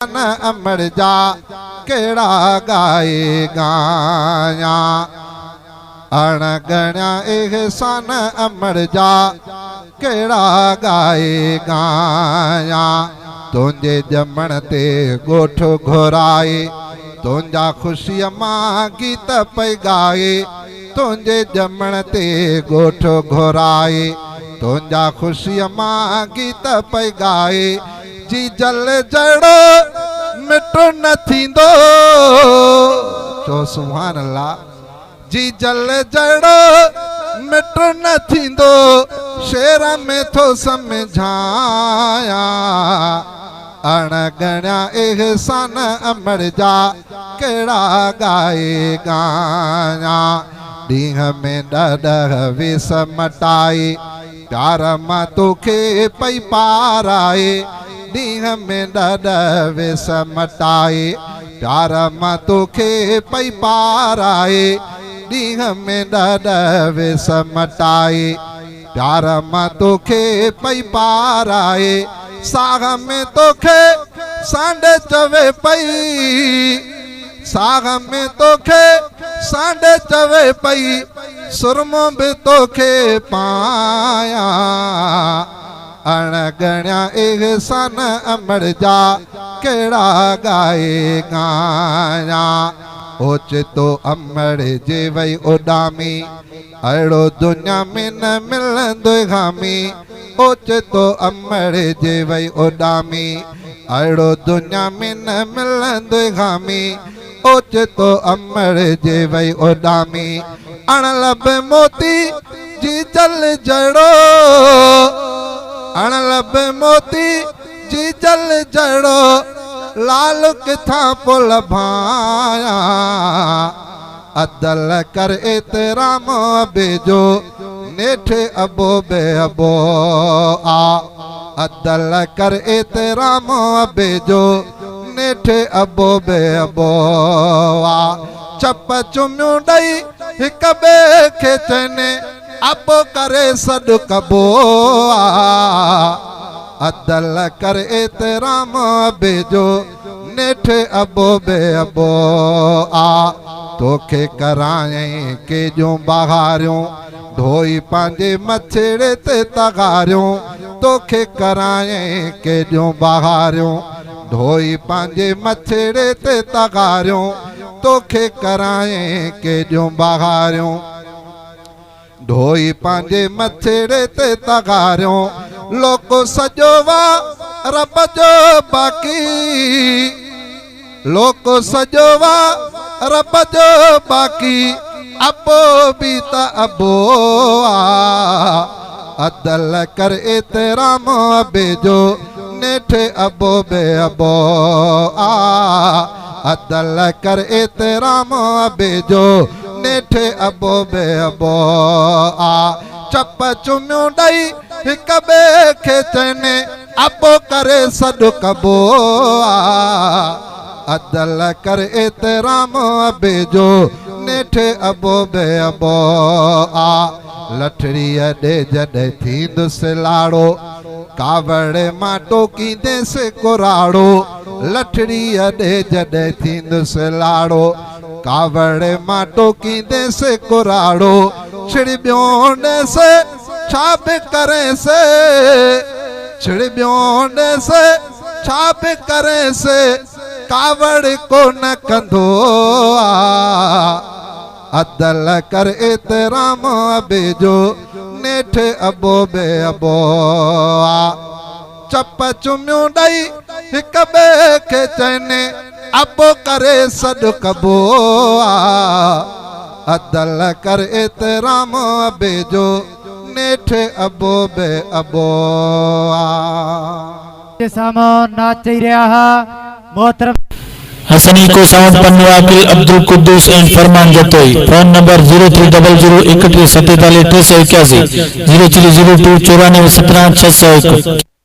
अमर जा केड़ा गाए गाया अणगण्या एहसान अमर जा केड़ा गाए गाया तुझे जमण ते गोठ घोराए तुझा खुशी मां गीत पे गाए तुझे जमण ते गोठ घोराए तुझा खुशी मां गीत पे गाए जी जल जड़ो मिटो न थींदो चो सुभान अल्लाह जी जल जड़ो मिटो न थींदो शेर में थो समझाया अणगण्या एहसान अमर जा केड़ा गाए गाया डींह में डडह विस मटाए प्यार मां तोखे पई पाराए डींह में डडह विस मटाए प्यार मां तोखे पई पाराए डींह में डडह विस मटाए प्यार मां तोखे पई पाराए साग में तोखे सांड चवे पई साग में तोखे सांड चवे पई सुरमो भी तोखे पाया अणगण्या एहसान अमर जा केड़ा गाए गाया ओचितो अमर जे वई उडामी अड़ो दुनिया में न मिलंदो गामी ओचितो अमर जे वई उडामी अड़ो दुनिया में न मिलंदो गामी ओचितो अमर जे वई उडामी अणलब मोती जी जल जड़ो अणलब मोती जी जल जड़ो लाल किथा पुल भाया अदल कर एतराम बेजो नेठ अबो बे अबो आ अदल कर एतराम बेजो नेठ अबो बे अबो आ चप चुम्यूं डई हिक बे खे चने अब करे सद कबो अदल कर एतराम बेजो नेठ अबो बे अबो आ तोखे कराए के जो बहारियों ढोई पांजे मछेड़े ते तगारियों तोखे कराए के जो बहारियों ढोई पांजे मछेड़े ते तगारियों तोखे कराए के जो बहारियों ढोई पांजे मछेड़े ते तगारियों लोको सजोवा रब जो बाकी लोको सजोवा रब जो बाकी अबो बीता अबो अदल कर एतराम बेजो नेठ अबो बे अबो अदल कर एतराम बेजो नेठ अबो बे अबो चप चुम्यूं डई हिक बे खे चने अबो करे सद कबो अदल कर एतराम बेजो नेठ अबो बे अबो लठड़ी अडे जडे थींदुसि लाड़ो कावड़ मां टोकींदेसि कुराड़ो लठड़ी अडे जडे थींदुसि लाड़ो कावड़ मां टोकींदेसि कुराड़ो छिड़बियों से छाप करे से छिड़बियों से छाप करे से कावड़ को न कंधो अदल कर एतराम बेजो नेठ अबो बे अबो चप चुम्यूं डई हिक बे खे चने अबो करे सद कबो अदल कर एतराम बेजो नेठ अबो बे अबो सामान नाच रहा मोहतरम हसनी को साउंड पन्ने वाकिल Abdul Quddus and Farman Jatoi phone number 0300 31 47 381 030 2 94 17 601